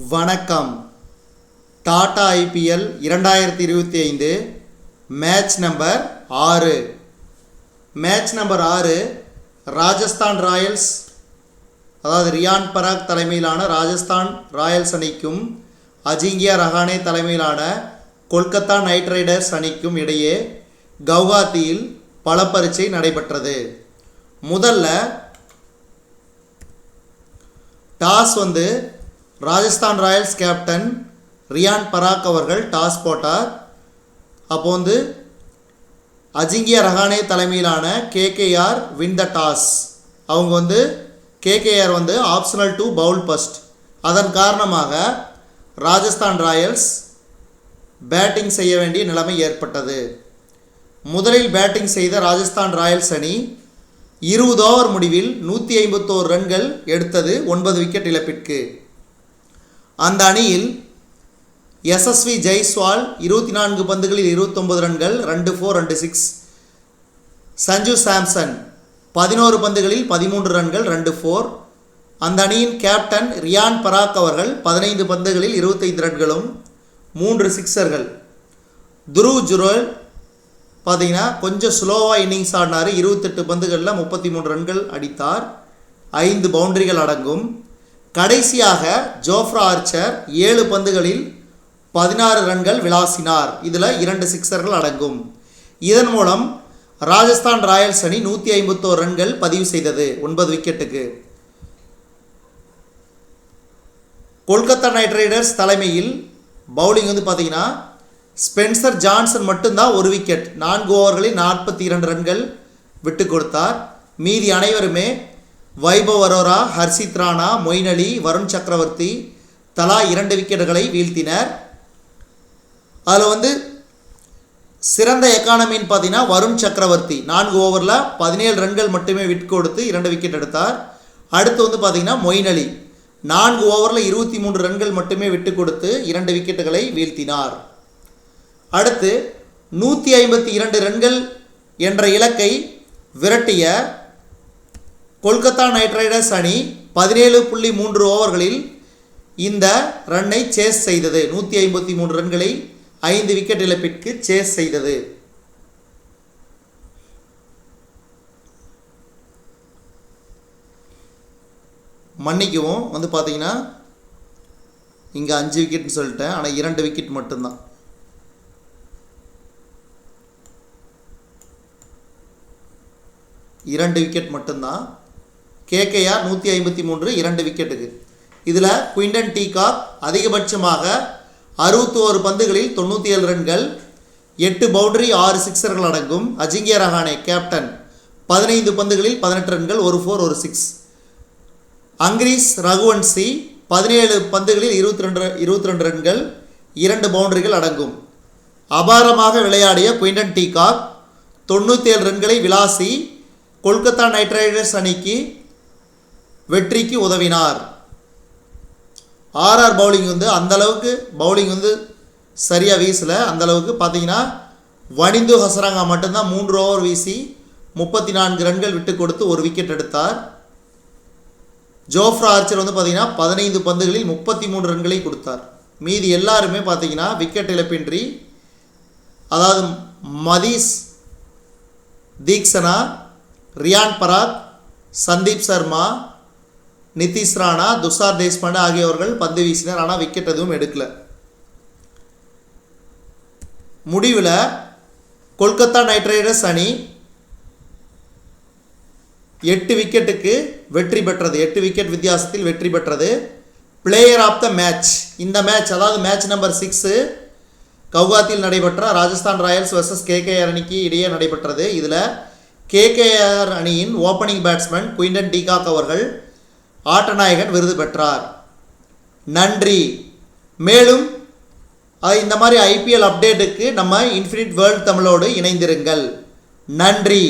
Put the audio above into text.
வணக்கம். Tata IPL 2025 match number 6. Match number 6 Rajasthan Royals, அதாவது Ryan பராக் தலைமையிலான ராஜஸ்தான் ராயல்ஸ் அணிக்கும் அஜிங்கியா ரஹானே தலைமையிலான கொல்கத்தா நைட் ரைடர்ஸ் அணிக்கும் இடையே கவுஹாத்தியில் பலப்பரீட்சை நடைபெற்றது. முதல்ல toss Rajasthan Royals captain Riyan Parag அவர்கள் டாஸ் போட்டார். அப்போ அஜிங்கியா ரஹானே தலைமையிலான கேகேஆர் வின் த டாஸ். அவங்க KKR optional to bowl first. அதன் காரணமாக ராஜஸ்தான் ராயல்ஸ் பேட்டிங் செய்ய வேண்டிய நிலைமை ஏற்பட்டது. முதலில் பேட்டிங் செய்த ராஜஸ்தான் ராயல்ஸ் அணி 20 ஓவர் முடிவில் 151 ரன்கள் எடுத்தது, 9 விக்கெட் இழப்பிற்கு. அந்த அணியில் எஸ்எஸ்வி ஜெய்ஸ்வால் 24 பந்துகளில் 29 ரன்கள், 2 4 2 6. சஞ்சு சாம்சன் 11 பந்துகளில் 13 ரன்கள், 2 4. அந்த அணியின் கேப்டன் ரியான் பராக் அவர்கள் 15 பந்துகளில் 25 ரன்களும் 3 சிக்ஸர்கள். துருவ் ஜுரல் பார்த்தீங்கன்னா கொஞ்சம் ஸ்லோவாக இன்னிங்ஸ் ஆடினார். 28 பந்துகளில் 33 ரன்கள் அடித்தார், 5 பவுண்டரிகள் அடங்கும். கடைசியாக ஜோஃப்ரா ஆர்ச்சர் 7 பந்துகளில் 16 ரன்கள் விளாசினார். இதில் 2 சிக்ஸர்கள் அடங்கும். இதன் மூலம் ராஜஸ்தான் ராயல்ஸ் அணி 151 ரன்கள் பதிவு செய்தது, 9 விக்கெட்டுக்கு. கொல்கத்தா நைட் ரைடர்ஸ் தலைமையில் பவுலிங் பார்த்தீங்கன்னா ஸ்பென்சர் ஜான்சன் மட்டும்தான் 1 விக்கெட், 4 ஓவர்களில் 42 ரன்கள் விட்டு கொடுத்தார். மீதி அனைவருமே வைபவ் அரோரா, ஹர்ஷித் ராணா, மொயின் அலி, வருண் சக்கரவர்த்தி தலா 2 விக்கெட்டுகளை வீழ்த்தினர். அதில் சிறந்த எக்கானமின்னு பார்த்தீங்கன்னா வருண் சக்கரவர்த்தி 4 ஓவரில் 17 ரன்கள் மட்டுமே விட்டு கொடுத்து 2 விக்கெட் எடுத்தார். அடுத்து பார்த்தீங்கன்னா மொயின் அலி 4 ஓவரில் 23 ரன்கள் மட்டுமே விட்டு கொடுத்து 2 விக்கெட்டுகளை வீழ்த்தினார். அடுத்து 152 ரன்கள் என்ற இலக்கை விரட்டிய கொல்கத்தா நைட் ரைடர்ஸ் அணி 17.3 ஓவர்களில் இந்த ரன்னை சேஸ் செய்தது. 153 ரன்களை 5 விக்கெட் இழப்பிற்கு சேஸ் செய்தது. மன்னிக்கவும் பார்த்தீங்கன்னா இங்கே 5 விக்கெட்னு சொல்லிட்டேன், ஆனால் 2 விக்கெட் மட்டும்தான். இரண்டு விக்கெட் மட்டும்தான். கேகேஆர் 153, 2 விக்கெட்டுக்கு. இதில் குவிண்டன் டீகாக் அதிகபட்சமாக 61 பந்துகளில் 97 ரன்கள், 8 பவுண்டரி, 6 சிக்ஸர்கள் அடங்கும். அஜிங்கியா ரஹானே கேப்டன் 15 பந்துகளில் 18 ரன்கள், 1 4 1 6. அங்கிரீஸ் ரகுவன்சி 17 பந்துகளில் 22 ரன்கள், 2 பவுண்டரிகள் அடங்கும். அபாரமாக விளையாடிய குவிண்டன் டீகாக் 97 ரன்களை விளாசி கொல்கத்தா நைட் ரைடர்ஸ் அணிக்கு வெற்றிக்கு உதவினார். ஆர்ஆர் பவுலிங் அந்தளவுக்கு பவுலிங் சரியாக வீசலை. அந்தளவுக்கு பார்த்தீங்கன்னா வனிந்து ஹசரங்கா மட்டும்தான் 3 ஓவர் வீசி 34 ரன்கள் விட்டு கொடுத்து 1 விக்கெட் எடுத்தார். ஜோஃப்ரா ஆர்ச்சர் பார்த்தீங்கன்னா 15 பந்துகளில் 33 ரன்களை கொடுத்தார். மீதி எல்லாருமே பார்த்தீங்கன்னா விக்கெட் இழப்பின்றி, அதாவது மதீஷ் தீக்ஷனா, ரியான் பராக், சந்தீப் சர்மா, நிதிஷ் ராணா, துஷார் தேஷ்பாண்டே ஆகியோர்கள் பந்து வீசினர். ஆனால் விக்கெட் எதுவும் எடுக்கல. முடிவில் கொல்கத்தா நைட் ரைடர்ஸ் அணி 8 விக்கெட்டுக்கு வெற்றி பெற்றது. 8 விக்கெட் வித்தியாசத்தில் வெற்றி பெற்றது. பிளேயர் ஆஃப் த மேட்ச், இந்த மேட்ச் அதாவது மேட்ச் நம்பர் 6 கவுஹாத்தியில் நடைபெற்ற ராஜஸ்தான் ராயல்ஸ் வர்சஸ் கேகேஆர் அணிக்கு இடையே நடைபெற்றது. இதில் கேகேஆர் அணியின் ஓப்பனிங் பேட்ஸ்மேன் குவிண்டன் டீகாக் அவர்கள் ஆட்டநாயகன் விருது பெற்றார். நன்றி. மேலும் இந்த மாதிரி ஐபிஎல் அப்டேட்டுக்கு நம்ம இன்ஃபினிட் வேர்ல்ட் தமிழோடு இணைந்திருங்கள். நன்றி.